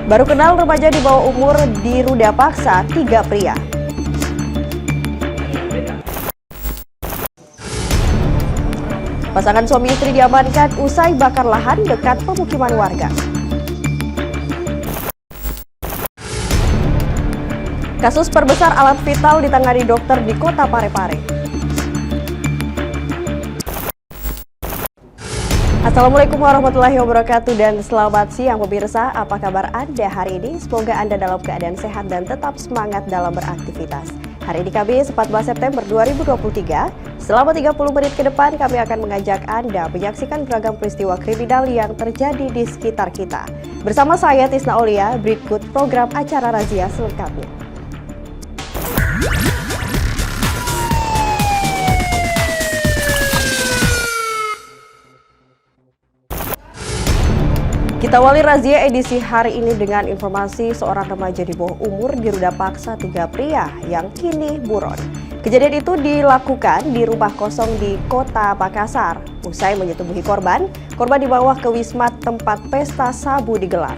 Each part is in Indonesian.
Baru kenal remaja di bawah umur diruda paksa 3 pria. Pasangan suami istri diamankan usai bakar lahan dekat pemukiman warga. Kasus perbesar alat vital ditangani dokter di Kota Parepare. Assalamualaikum warahmatullahi wabarakatuh dan selamat siang pemirsa. Apa kabar Anda hari ini? Semoga Anda dalam keadaan sehat dan tetap semangat dalam beraktivitas. Hari ini Kamis 14 September 2023. Selama 30 menit ke depan kami akan mengajak Anda menyaksikan beragam peristiwa kriminal yang terjadi di sekitar kita. Bersama saya Tisna Aulia, berikut program acara Razia selengkapnya. Kita awali razia edisi hari ini dengan informasi seorang remaja di bawah umur diruda paksa 3 pria yang kini buron. Kejadian itu dilakukan di rumah kosong di Kota Makassar. Usai menyetubuhi korban dibawa ke wisma tempat pesta sabu digelar.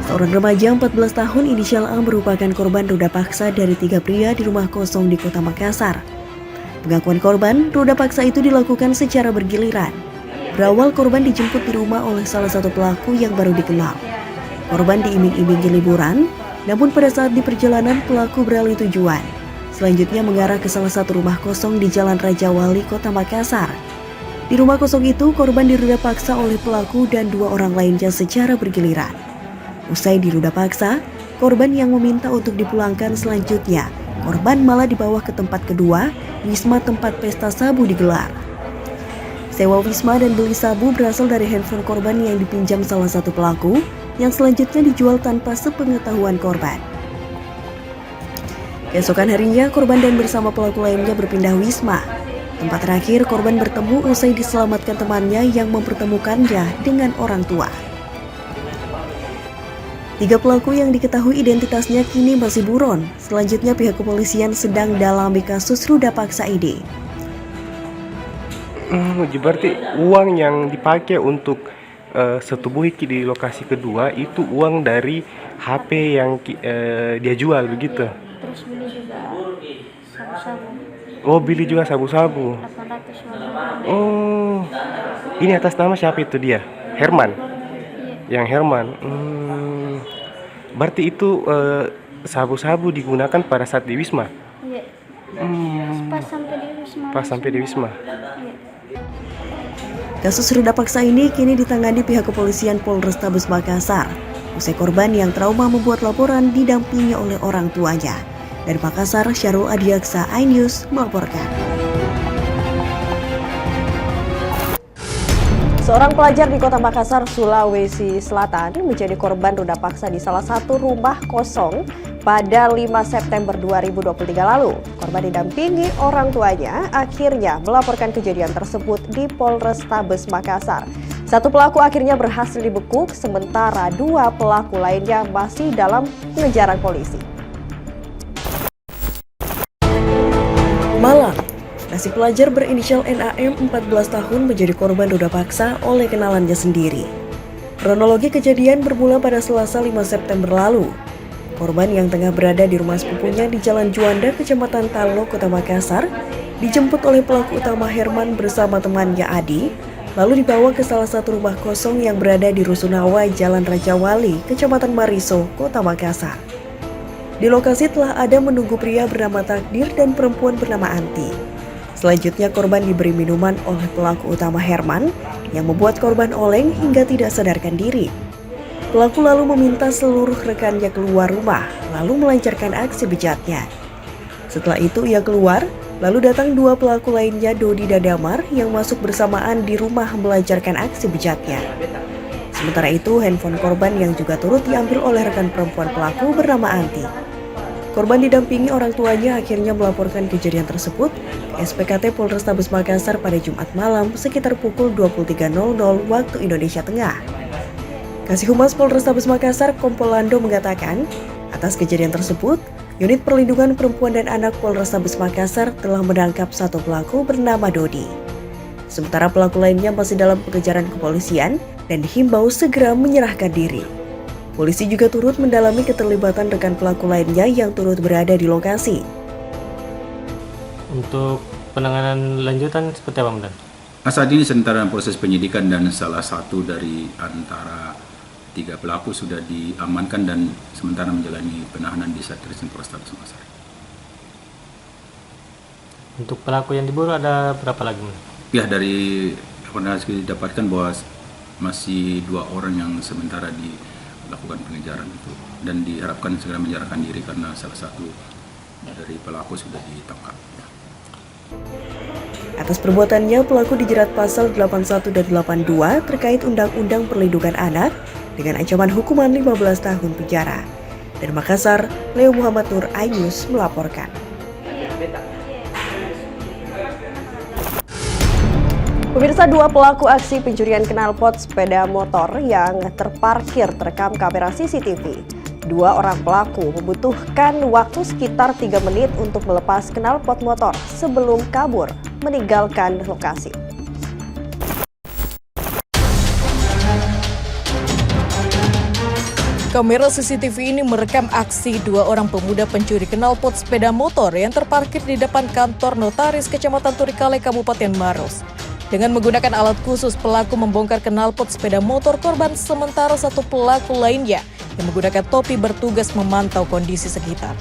Seorang remaja 14 tahun inisial A merupakan korban ruda paksa dari 3 pria di rumah kosong di Kota Makassar. Pengakuan korban, ruda paksa itu dilakukan secara bergiliran. Berawal korban dijemput di rumah oleh salah satu pelaku yang baru dikenal. Korban diiming-imingi liburan, namun pada saat di perjalanan pelaku beralih tujuan. Selanjutnya mengarah ke salah satu rumah kosong di Jalan Raja Wali, Kota Makassar. Di rumah kosong itu, korban diruda paksa oleh pelaku dan 2 orang lainnya secara bergiliran. Usai diruda paksa, korban yang meminta untuk dipulangkan selanjutnya, korban malah dibawa ke tempat kedua, wisma tempat pesta sabu digelar. Sewa wisma dan beli sabu berasal dari handphone korban yang dipinjam salah satu pelaku, yang selanjutnya dijual tanpa sepengetahuan korban. Keesokan harinya, korban dan bersama pelaku lainnya berpindah wisma. Tempat terakhir korban bertemu usai diselamatkan temannya yang mempertemukannya dengan orang tua. 3 pelaku yang diketahui identitasnya kini masih buron. Selanjutnya pihak kepolisian sedang dalami kasus ruda paksa ini. Berarti uang yang dipakai untuk setubuhi di lokasi kedua itu uang dari HP yang dia jual begitu? Terus beli juga sabu-sabu. Oh, beli juga sabu-sabu. 800. Oh, ini atas nama siapa itu dia? Herman? Iya. Yang Herman. Berarti itu sabu-sabu digunakan pada saat di Wisma? Iya. Pas sampai di Wisma. Pas sampai di Wisma. Iya. Kasus ruda paksa ini kini ditangani pihak kepolisian Polrestabes Makassar. Usai korban yang trauma membuat laporan didampingi oleh orang tuanya. Dari Makassar, Syarul Adiaksa, iNews melaporkan. Seorang pelajar di Kota Makassar, Sulawesi Selatan menjadi korban ruda paksa di salah satu rumah kosong pada 5 September 2023 lalu. Korban didampingi orang tuanya akhirnya melaporkan kejadian tersebut di Polrestabes Makassar. 1 pelaku akhirnya berhasil dibekuk, sementara 2 pelaku lainnya masih dalam pengejaran polisi. Malang. Nasib pelajar berinisial NAM 14 tahun menjadi korban ruda paksa oleh kenalannya sendiri. Kronologi kejadian bermula pada Selasa 5 September lalu. Korban yang tengah berada di rumah sepupunya di Jalan Juanda, Kecamatan Talo, Kota Makassar, dijemput oleh pelaku utama Herman bersama temannya Adi, lalu dibawa ke salah satu rumah kosong yang berada di Rusunawa, Jalan Raja Wali, Kecamatan Mariso, Kota Makassar. Di lokasi telah ada menunggu pria bernama Takdir dan perempuan bernama Anti. Selanjutnya korban diberi minuman oleh pelaku utama Herman yang membuat korban oleng hingga tidak sadarkan diri. Pelaku lalu meminta seluruh rekannya keluar rumah lalu melancarkan aksi bejatnya. Setelah itu ia keluar, lalu datang 2 pelaku lainnya Dodi dan Damar yang masuk bersamaan di rumah melancarkan aksi bejatnya. Sementara itu handphone korban yang juga turut diambil oleh rekan perempuan pelaku bernama Anti. Korban didampingi orang tuanya akhirnya melaporkan kejadian tersebut ke SPKT Polrestabes Makassar pada Jumat malam sekitar pukul 23.00 waktu Indonesia Tengah. Kasih Humas Polrestabes Makassar Kompolando mengatakan, atas kejadian tersebut, Unit Perlindungan Perempuan dan Anak Polrestabes Makassar telah menangkap 1 pelaku bernama Dodi. Sementara pelaku lainnya masih dalam pengejaran kepolisian dan dihimbau segera menyerahkan diri. Polisi juga turut mendalami keterlibatan rekan pelaku lainnya yang turut berada di lokasi. Untuk penanganan lanjutan seperti apa, Bang? Saat ini sementara proses penyidikan dan salah satu dari antara 3 pelaku sudah diamankan dan sementara menjalani penahanan di Satreskrim Polrestabes Makassar. Untuk pelaku yang diburu ada berapa lagi, Bang? Ya, dari informasi didapatkan bahwa masih 2 orang yang sementara dilakukan pengejaran itu dan diharapkan segera menyerahkan diri karena salah satu dari pelaku sudah ditangkap. Atas perbuatannya, pelaku dijerat pasal 81 dan 82 terkait Undang-Undang Perlindungan Anak dengan ancaman hukuman 15 tahun penjara. Dari Makassar, Leo Muhammad Nur iNews melaporkan. Pemirsa, 2 pelaku aksi pencurian knalpot sepeda motor yang terparkir terekam kamera CCTV. 2 orang pelaku membutuhkan waktu sekitar 3 menit untuk melepas knalpot motor sebelum kabur meninggalkan lokasi. Kamera CCTV ini merekam aksi 2 orang pemuda pencuri knalpot sepeda motor yang terparkir di depan kantor notaris Kecamatan Turikale, Kabupaten Maros. Dengan menggunakan alat khusus, pelaku membongkar knalpot sepeda motor korban, sementara 1 pelaku lainnya yang menggunakan topi bertugas memantau kondisi sekitar.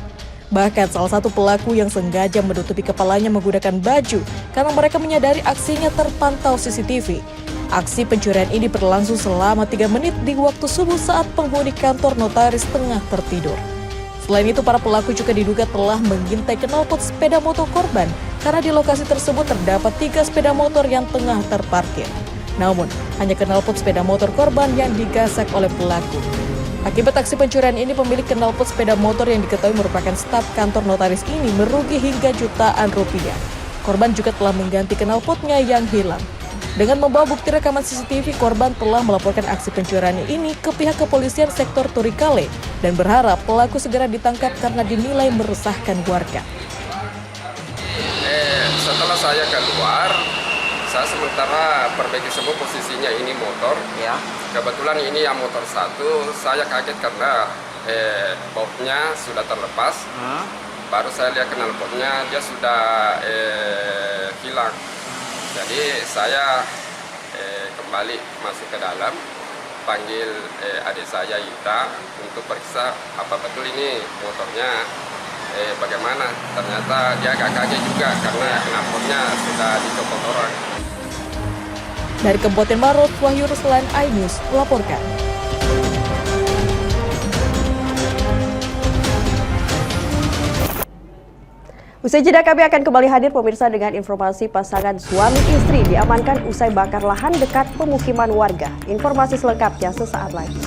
Bahkan salah satu pelaku yang sengaja menutupi kepalanya menggunakan baju karena mereka menyadari aksinya terpantau CCTV. Aksi pencurian ini berlangsung selama 3 menit di waktu subuh saat penghuni kantor notaris tengah tertidur. Selain itu, para pelaku juga diduga telah mengintai knalpot sepeda motor korban karena di lokasi tersebut terdapat 3 sepeda motor yang tengah terparkir. Namun, hanya knalpot sepeda motor korban yang digasak oleh pelaku. Akibat aksi pencurian ini, pemilik knalpot sepeda motor yang diketahui merupakan staf kantor notaris ini merugi hingga jutaan rupiah. Korban juga telah mengganti knalpotnya yang hilang. Dengan membawa bukti rekaman CCTV, korban telah melaporkan aksi pencurian ini ke pihak kepolisian sektor Turikale dan berharap pelaku segera ditangkap karena dinilai meresahkan warga. Setelah saya keluar, saya sementara perbaiki semua posisinya ini motor. Ya. Kebetulan ini yang motor 1, saya kaget karena bautnya sudah terlepas. Baru saya lihat knalpotnya, dia sudah hilang. Jadi saya kembali masuk ke dalam, panggil adik saya Yuta untuk periksa apa betul ini motornya bagaimana. Ternyata dia agak kaget juga karena knalpotnya sudah dicopot orang. Dari Kabupaten Maros, Wahyu Ruslan, iNews melaporkan. Usai jeda, kami akan kembali hadir pemirsa dengan informasi pasangan suami istri diamankan usai bakar lahan dekat pemukiman warga. Informasi selengkapnya sesaat lagi.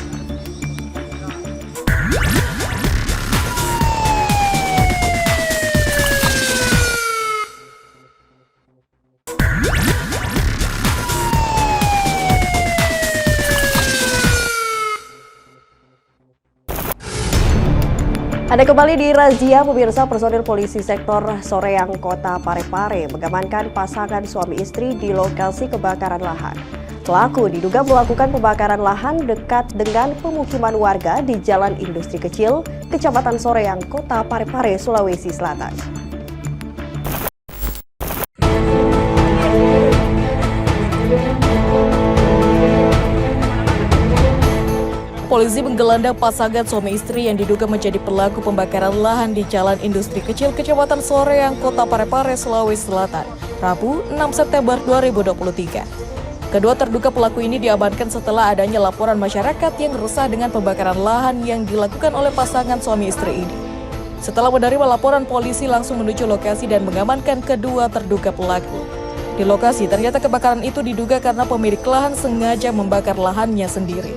Anda kembali di razia pemirsa. Personil polisi sektor Soreang Kota Parepare mengamankan pasangan suami istri di lokasi kebakaran lahan. Pelaku diduga melakukan pembakaran lahan dekat dengan pemukiman warga di Jalan Industri Kecil, Kecamatan Soreang, Kota Parepare, Sulawesi Selatan. Polisi menggelandang pasangan suami istri yang diduga menjadi pelaku pembakaran lahan di Jalan Industri Kecil, Kecamatan Soreang, Kota Parepare, Sulawesi Selatan, Rabu 6 September 2023. Kedua terduga pelaku ini diamankan setelah adanya laporan masyarakat yang resah dengan pembakaran lahan yang dilakukan oleh pasangan suami istri ini. Setelah menerima laporan, polisi langsung menuju lokasi dan mengamankan kedua terduga pelaku. Di lokasi, ternyata kebakaran itu diduga karena pemilik lahan sengaja membakar lahannya sendiri.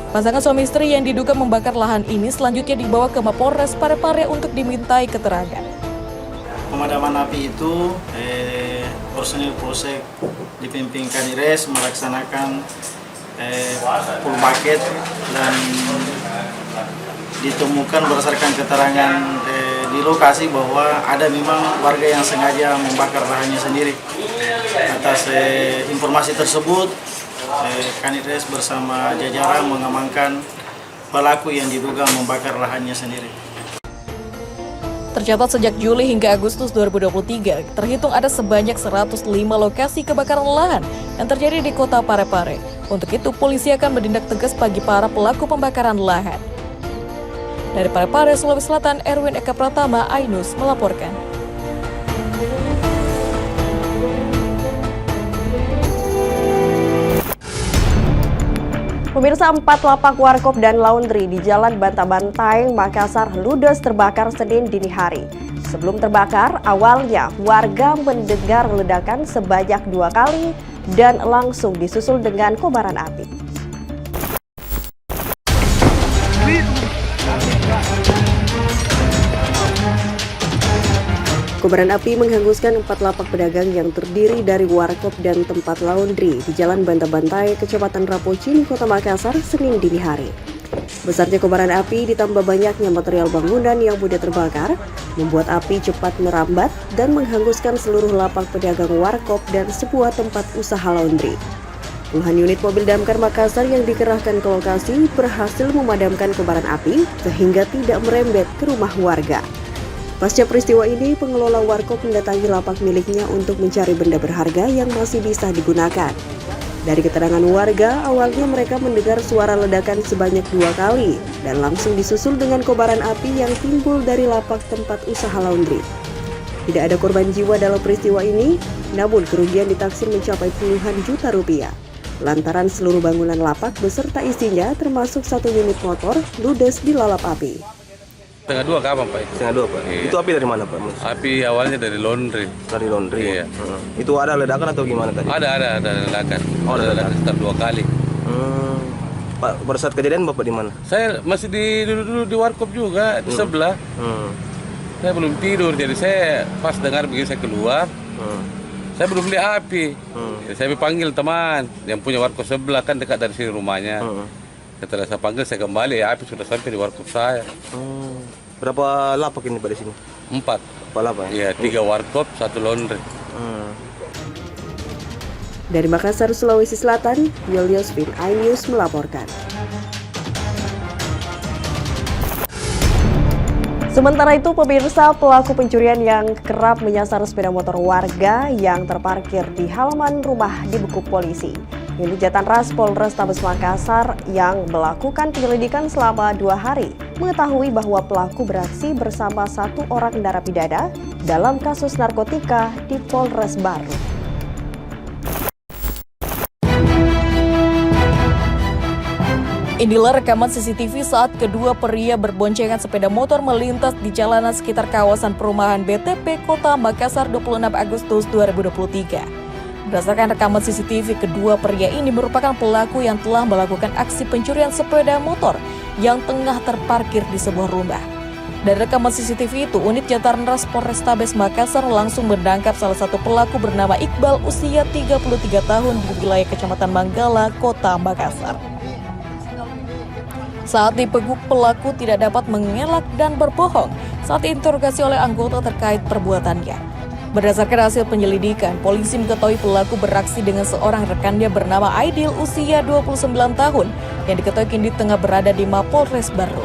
Pasangan suami istri yang diduga membakar lahan ini selanjutnya dibawa ke Mapolres Parepare untuk dimintai keterangan. Pemadaman api itu personil Polsek dipimpin Kadires melaksanakan full bucket dan ditemukan berdasarkan keterangan di lokasi bahwa ada memang warga yang sengaja membakar lahannya sendiri. Atas informasi tersebut, Kanires bersama jajaran mengamankan pelaku yang diduga membakar lahannya sendiri. Tercatat sejak Juli hingga Agustus 2023, terhitung ada sebanyak 105 lokasi kebakaran lahan yang terjadi di kota Parepare. Untuk itu, polisi akan menindak tegas bagi para pelaku pembakaran lahan. Dari Parepare, Sulawesi Selatan, Erwin Eka Pratama, Ainus melaporkan. Pemirsa, 4 lapak warkop dan laundry di Jalan Bantabantai, Makassar ludes terbakar Senin dini hari. Sebelum terbakar, awalnya warga mendengar ledakan sebanyak 2 kali dan langsung disusul dengan kobaran api. Kobaran api menghanguskan 4 lapak pedagang yang terdiri dari warkop dan tempat laundry di Jalan Bantabantai, Kecamatan Rapocin, Kota Makassar, Senin dini hari. Besarnya kobaran api ditambah banyaknya material bangunan yang mudah terbakar, membuat api cepat merambat dan menghanguskan seluruh lapak pedagang warkop dan sebuah tempat usaha laundry. Puluhan unit mobil damkar Makassar yang dikerahkan ke lokasi berhasil memadamkan kobaran api sehingga tidak merembet ke rumah warga. Pasca peristiwa ini, pengelola warkop mendatangi lapak miliknya untuk mencari benda berharga yang masih bisa digunakan. Dari keterangan warga, awalnya mereka mendengar suara ledakan sebanyak 2 kali dan langsung disusul dengan kobaran api yang timbul dari lapak tempat usaha laundry. Tidak ada korban jiwa dalam peristiwa ini, namun kerugian ditaksir mencapai puluhan juta rupiah. Lantaran seluruh bangunan lapak beserta isinya termasuk 1 unit motor ludes dilalap api. Setengah 2 kapan Pak? Setengah 2 Pak. Iya. Itu api dari mana Pak? Api awalnya dari laundry. Dari laundry. Iya. Itu ada ledakan atau gimana tadi? Ada ledakan. Oh, ada ledakan sekitar 2 kali. Pak, pada saat kejadian Bapak di mana? Saya masih dulu di warkop juga di sebelah. Saya belum tidur, jadi saya pas dengar begitu saya keluar. Saya belum lihat api. Jadi saya panggil teman yang punya warkop sebelah, kan dekat dari sini rumahnya. Setelah saya panggil, saya kembali, api sudah sampai di warkop saya. Berapa lapak ini Pak di sini? 4. Berapa lapak? Iya, 3 warkop, 1 laundry. Dari Makassar, Sulawesi Selatan, Julius Vin, iNews melaporkan. Sementara itu, pemirsa, pelaku pencurian yang kerap menyasar sepeda motor warga yang terparkir di halaman rumah dibekuk polisi. Unit Jatan Ras Polrestabes Makassar yang melakukan penyelidikan selama 2 hari mengetahui bahwa pelaku beraksi bersama 1 orang narapidana dalam kasus narkotika di Polres Baru. Inilah rekaman CCTV saat kedua pria berboncengan sepeda motor melintas di jalanan sekitar kawasan perumahan BTP Kota Makassar 26 Agustus 2023. Berdasarkan rekaman CCTV, kedua pria ini merupakan pelaku yang telah melakukan aksi pencurian sepeda motor yang tengah terparkir di sebuah rumah. Dari rekaman CCTV itu, unit Jatan Ras Polrestabes Makassar langsung menangkap salah satu pelaku bernama Iqbal, usia 33 tahun di wilayah Kecamatan Manggala, Kota Makassar. Saat dipeguk, pelaku tidak dapat mengelak dan berbohong saat diinterogasi oleh anggota terkait perbuatannya. Berdasarkan hasil penyelidikan, polisi mengetahui pelaku beraksi dengan seorang rekannya bernama Aidil, usia 29 tahun, yang diketahui kini tengah berada di Mapolres Baru.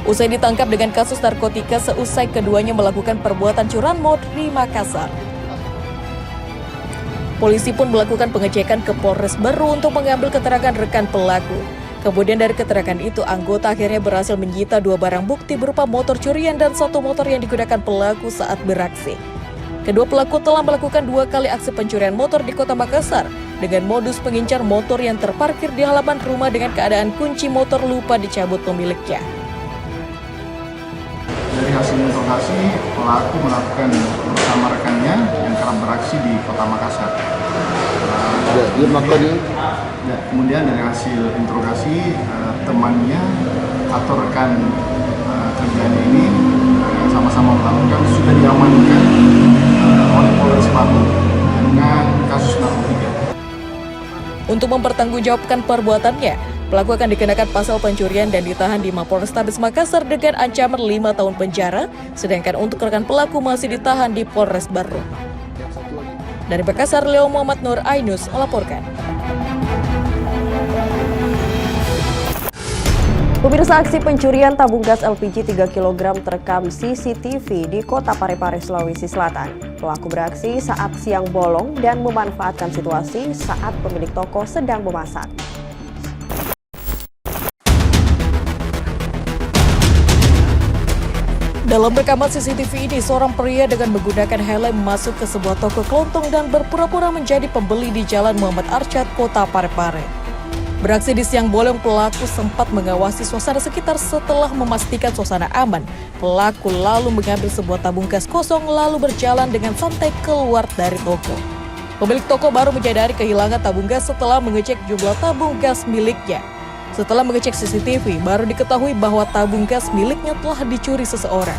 Usai ditangkap dengan kasus narkotika seusai keduanya melakukan perbuatan curanmor di Makassar. Polisi pun melakukan pengecekan ke Polres Baru untuk mengambil keterangan rekan pelaku. Kemudian dari keterangan itu, anggota akhirnya berhasil menyita 2 barang bukti berupa motor curian dan 1 motor yang digunakan pelaku saat beraksi. Kedua pelaku telah melakukan 2 kali aksi pencurian motor di Kota Makassar dengan modus mengincar motor yang terparkir di halaman rumah dengan keadaan kunci motor lupa dicabut pemiliknya. Dari hasil interogasi, pelaku melakukan bersama rekannya yang kerap beraksi di Kota Makassar. Kemudian dari hasil interogasi, temannya atau rekan kerjanya ini sama-sama melakukan sudah diamankan oleh Polres Baru dengan kasus narkotika. Untuk mempertanggungjawabkan perbuatannya, pelaku akan dikenakan pasal pencurian dan ditahan di Mapolrestabes Makassar dengan ancaman 5 tahun penjara, sedangkan untuk rekan pelaku masih ditahan di Polres Baru. Dari Makassar, Leo Muhammad Nur, Ainus melaporkan. Pemirsa, aksi pencurian tabung gas LPG 3 kg terekam CCTV di Kota Parepare, Sulawesi Selatan. Pelaku beraksi saat siang bolong dan memanfaatkan situasi saat pemilik toko sedang memasak. Dalam rekaman CCTV ini, seorang pria dengan menggunakan helm masuk ke sebuah toko kelontong dan berpura-pura menjadi pembeli di Jalan Muhammad Arsyad, Kota Parepare. Beraksi di siang bolong, pelaku sempat mengawasi suasana sekitar. Setelah memastikan suasana aman, pelaku lalu mengambil sebuah tabung gas kosong lalu berjalan dengan santai keluar dari toko. Pemilik toko baru menyadari kehilangan tabung gas setelah mengecek jumlah tabung gas miliknya. Setelah mengecek CCTV, baru diketahui bahwa tabung gas miliknya telah dicuri seseorang.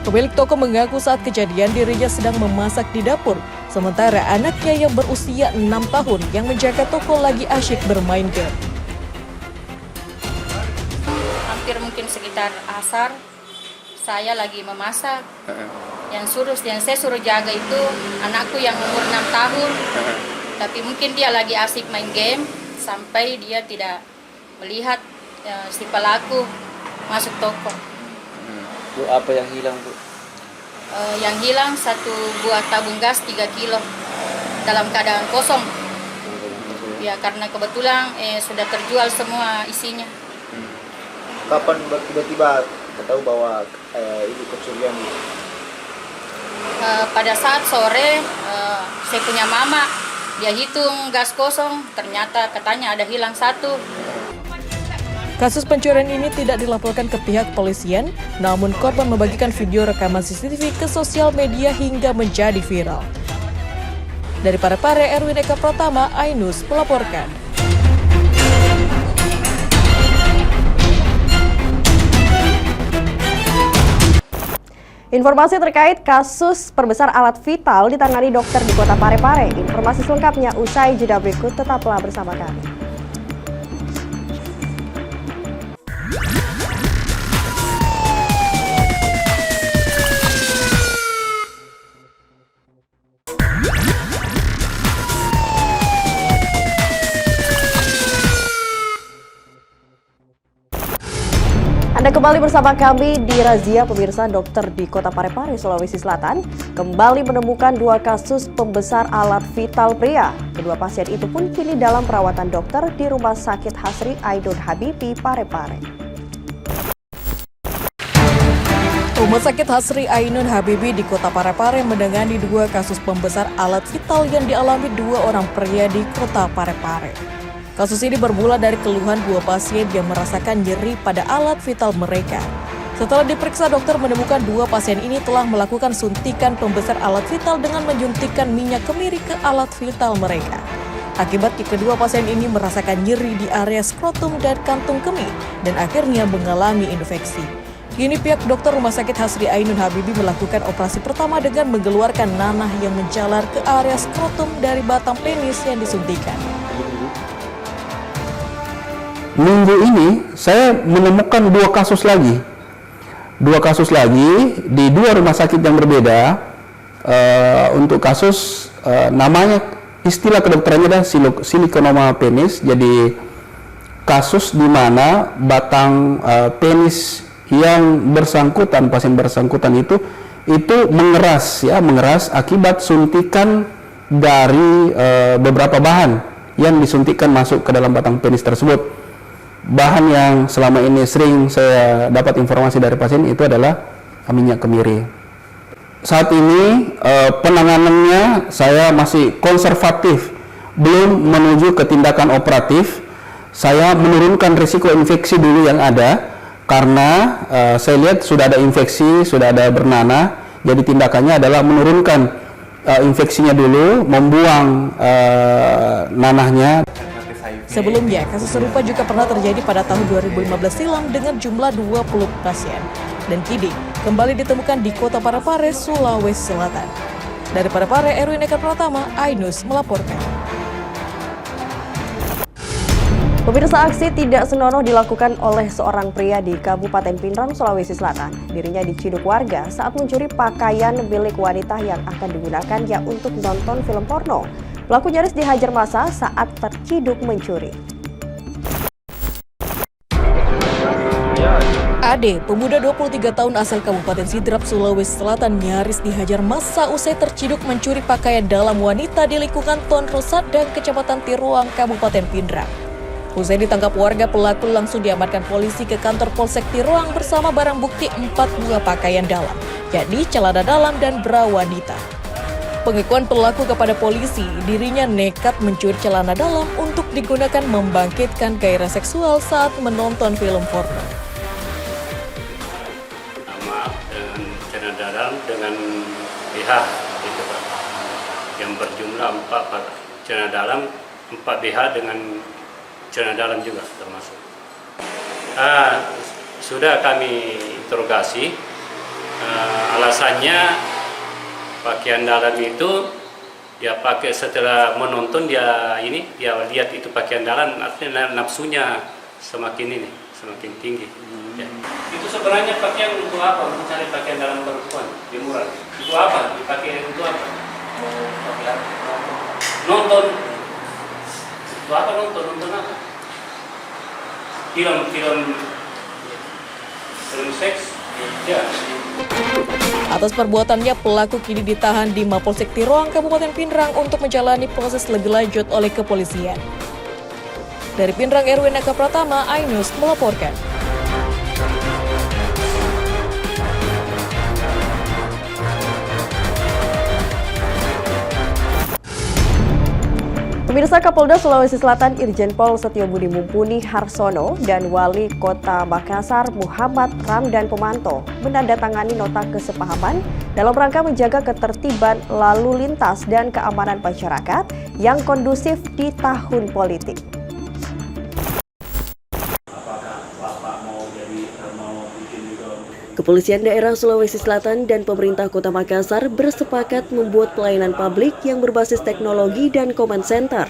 Pemilik toko mengaku saat kejadian dirinya sedang memasak di dapur, sementara anaknya yang berusia 6 tahun yang menjaga toko lagi asyik bermain game. Hampir mungkin sekitar asar, saya lagi memasak. Yang saya suruh jaga itu anakku yang umur 6 tahun, tapi mungkin dia lagi asik main game sampai dia tidak melihat si pelaku masuk toko. Bu, apa yang hilang, Bu? Yang hilang satu buah tabung gas 3 kilo dalam keadaan kosong. Ya, karena kebetulan sudah terjual semua isinya. Kapan tiba-tiba tahu bahwa ini pencurian? Pada saat sore, saya punya mama, dia hitung gas kosong, ternyata katanya ada hilang satu. Kasus pencurian ini tidak dilaporkan ke pihak polisian, namun korban membagikan video rekaman CCTV ke sosial media hingga menjadi viral. Dari Parepare, Erwin Eka Pratama, Ainus melaporkan. Informasi terkait kasus perbesar alat vital ditangani dokter di Kota Parepare. Informasi selengkapnya usai jeda berikut, tetaplah bersama kami. Anda kembali bersama kami di Razia. Pemirsa, dokter di Kota Parepare, Sulawesi Selatan kembali menemukan 2 kasus pembesar alat vital pria. Kedua pasien itu pun kini dalam perawatan dokter di Rumah Sakit Hasri Ainun Habibie, Parepare. Rumah Sakit Hasri Ainun Habibie di Kota Parepare menangani 2 kasus pembesar alat vital yang dialami 2 orang pria di Kota Parepare. Kasus ini bermula dari keluhan 2 pasien yang merasakan nyeri pada alat vital mereka. Setelah diperiksa, dokter menemukan 2 pasien ini telah melakukan suntikan pembesar alat vital dengan menyuntikkan minyak kemiri ke alat vital mereka. Akibatnya kedua pasien ini merasakan nyeri di area skrotum dan kantung kemih dan akhirnya mengalami infeksi. Kini pihak dokter Rumah Sakit Hasri Ainun Habibie melakukan operasi pertama dengan mengeluarkan nanah yang menjalar ke area skrotum dari batang penis yang disuntikan. Minggu ini saya menemukan 2 kasus lagi. 2 kasus lagi di 2 rumah sakit yang berbeda. Untuk kasus namanya, istilah kedokterannya adalah silikonoma penis. Jadi kasus di mana batang penis yang bersangkutan, pasien bersangkutan itu mengeras akibat suntikan dari beberapa bahan yang disuntikkan masuk ke dalam batang penis tersebut. Bahan yang selama ini sering saya dapat informasi dari pasien itu adalah minyak kemiri. Saat ini penanganannya saya masih konservatif, belum menuju ke tindakan operatif. Saya menurunkan risiko infeksi dulu yang ada, karena saya lihat sudah ada infeksi, sudah ada bernanah. Jadi tindakannya adalah menurunkan infeksinya dulu, membuang nanahnya. Sebelumnya, kasus serupa juga pernah terjadi pada tahun 2015 silam dengan jumlah 20 pasien. Dan kini kembali ditemukan di Kota Parepare, Sulawesi Selatan. Dari Parepare, Erwin Eka Pratama, Ainus melaporkan. Pemirsa, aksi tidak senonoh dilakukan oleh seorang pria di Kabupaten Pinrang, Sulawesi Selatan. Dirinya diciduk warga saat mencuri pakaian milik wanita yang akan digunakannya untuk nonton film porno. Pelaku nyaris dihajar massa saat terciduk mencuri. Ade, pemuda 23 tahun asal Kabupaten Sidrap, Sulawesi Selatan nyaris dihajar massa usai terciduk mencuri pakaian dalam wanita di lingkungan Ton Rusat dan Kecamatan Tiruang, Kabupaten Pinrang. Usai ditangkap warga, pelaku langsung diamankan polisi ke kantor Polsek Tiruang bersama barang bukti 4 buah pakaian dalam, yakni celana dalam dan bra wanita. Pengakuan pelaku kepada polisi, dirinya nekat mencuri celana dalam untuk digunakan membangkitkan gairah seksual saat menonton film porno. Maaf, dengan celana dalam dengan BH gitu Pak, yang berjumlah 4 celana dalam, 4 BH dengan celana dalam juga termasuk. Sudah kami interogasi, alasannya pakaian dalam itu dia pakai setelah menonton, dia lihat itu pakaian dalam, artinya nafsunya semakin tinggi. Ya. Itu sebenarnya pakaian untuk apa? Untuk cari pakaian dalam perempuan di murah. Itu apa? Dipakai untuk apa? Nonton. Itu apa nonton apa? Film seks. Ya. Atas perbuatannya, pelaku kini ditahan di Mapolsek Tiruang, Kabupaten Pinrang untuk menjalani proses lebih lanjut oleh kepolisian. Dari Pinrang, Erwin Eka Pratama, iNews melaporkan. Pemirsa, Kapolda Sulawesi Selatan Irjen Pol Setio Budi Mumpuni Harsono dan Wali Kota Makassar Muhammad Ramdan Pomanto menandatangani nota kesepahaman dalam rangka menjaga ketertiban lalu lintas dan keamanan masyarakat yang kondusif di tahun politik. Kepolisian Daerah Sulawesi Selatan dan pemerintah Kota Makassar bersepakat membuat pelayanan publik yang berbasis teknologi dan command center.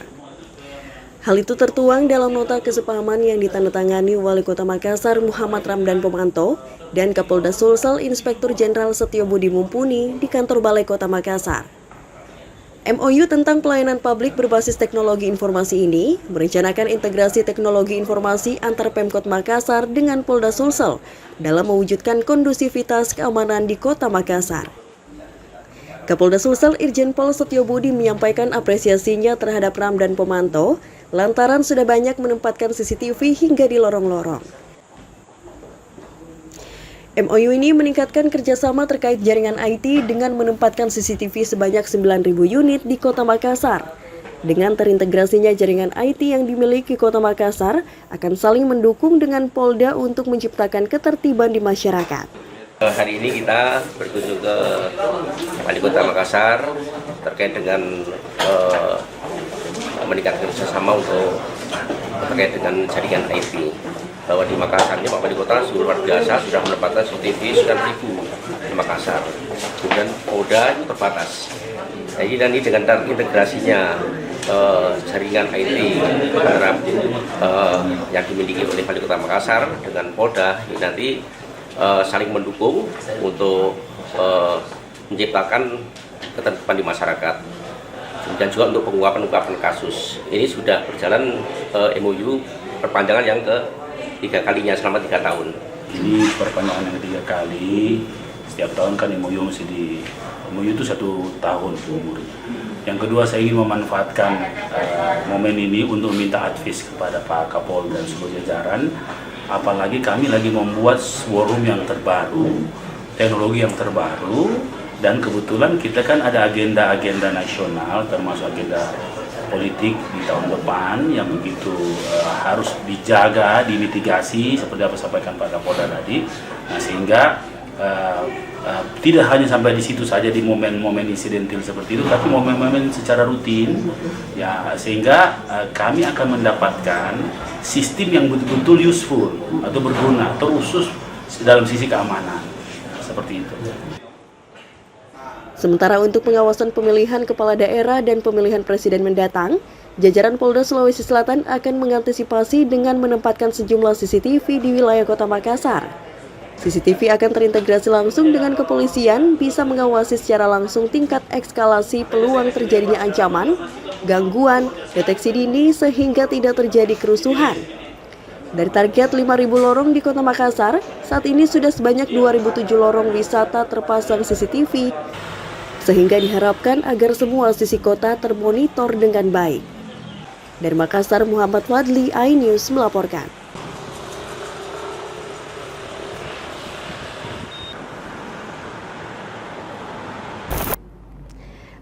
Hal itu tertuang dalam nota kesepahaman yang ditandatangani Wali Kota Makassar Muhammad Ramdan Pomanto dan Kapolda Sulsel Inspektur Jenderal Setio Budi Mumpuni di kantor Balai Kota Makassar. MOU tentang pelayanan publik berbasis teknologi informasi ini merencanakan integrasi teknologi informasi antar Pemkot Makassar dengan Polda Sulsel dalam mewujudkan kondusivitas keamanan di Kota Makassar. Kapolda Sulsel Irjen Pol Setio Budi menyampaikan apresiasinya terhadap Ramdan Pomanto lantaran sudah banyak menempatkan CCTV hingga di lorong-lorong. MOU ini meningkatkan kerjasama terkait jaringan IT dengan menempatkan CCTV sebanyak 9.000 unit di Kota Makassar. Dengan terintegrasinya jaringan IT yang dimiliki Kota Makassar akan saling mendukung dengan Polda untuk menciptakan ketertiban di masyarakat. Hari ini kita berkunjung ke Wali Kota Makassar terkait dengan meningkatkan kerjasama untuk terkait dengan jaringan IT. Bahwa di Makassar ini Pak Wali Kota luar biasa sudah menempatkan CCTV 9.000 di Makassar. Kemudian Polda itu terbatas. Jadi dan ini dengan terintegrasinya jaringan IT yang dimiliki oleh Wali Kota Makassar dengan Polda ini nanti saling mendukung untuk menciptakan ketertiban di masyarakat. Dan juga untuk pengungkapan kasus. Ini sudah berjalan MOU perpanjangan yang ke-3 kalinya selama 3 tahun. Ini perpanjangan yang ketiga kali, setiap tahun kan MOU itu 1 tahun umurnya. Yang kedua, saya ingin memanfaatkan momen ini untuk meminta advice kepada Pak Kapolda dan seluruh jajaran. Apalagi kami lagi membuat war room yang terbaru, teknologi yang terbaru, dan kebetulan kita kan ada agenda-agenda nasional termasuk agenda politik di tahun depan yang begitu harus dijaga, dimitigasi seperti apa sampaikan Pak Kapolda tadi. Nah, sehingga tidak hanya sampai di situ saja di momen-momen insidentil seperti itu, tapi momen-momen secara rutin, ya sehingga kami akan mendapatkan sistem yang betul-betul useful atau berguna, terkhusus dalam sisi keamanan, seperti itu. Sementara untuk pengawasan pemilihan kepala daerah dan pemilihan presiden mendatang, jajaran Polda Sulawesi Selatan akan mengantisipasi dengan menempatkan sejumlah CCTV di wilayah Kota Makassar. CCTV akan terintegrasi langsung dengan kepolisian, bisa mengawasi secara langsung tingkat eskalasi peluang terjadinya ancaman, gangguan, deteksi dini sehingga tidak terjadi kerusuhan. Dari target 5.000 lorong di Kota Makassar, saat ini sudah sebanyak 2.007 lorong wisata terpasang CCTV, sehingga diharapkan agar semua sisi kota termonitor dengan baik. Dari Makassar, Muhammad Fadli, iNews melaporkan.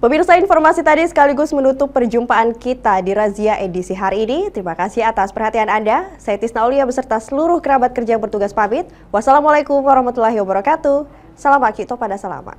Pemirsa, informasi tadi sekaligus menutup perjumpaan kita di Razia edisi hari ini. Terima kasih atas perhatian Anda. Saya Tisna Aulia beserta seluruh kerabat kerja yang bertugas pamit. Wassalamualaikum warahmatullahi wabarakatuh. Salam Akito pada selamat.